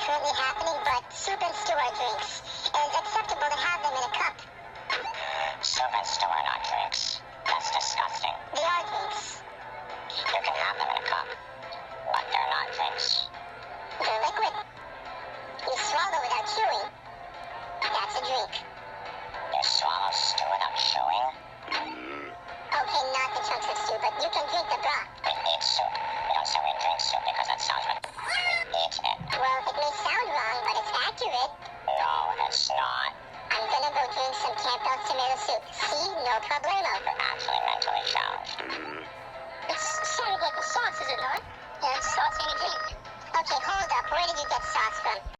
currently happening, but soup and stew are drinks. And it's acceptable to have them in a cup. Soup and stew are not drinks. That's disgusting. They are drinks. You can have them in a cup, but they're not drinks. They're liquid. You swallow without chewing. That's a drink. You swallow stew without chewing? Okay, not the chunks of stew, but you can drink the broth. We eat soup. We don't say we drink soup because that sounds right. We eat it. Well, it may sound wrong, but it's accurate. No, it's not. I'm gonna go drink some Campbell's tomato soup. See? No problemo. You're actually mentally challenged. It's surrogate the sauce, is it not? Yeah, it's sauce in a drink. Okay, hold up. Where did you get sauce from?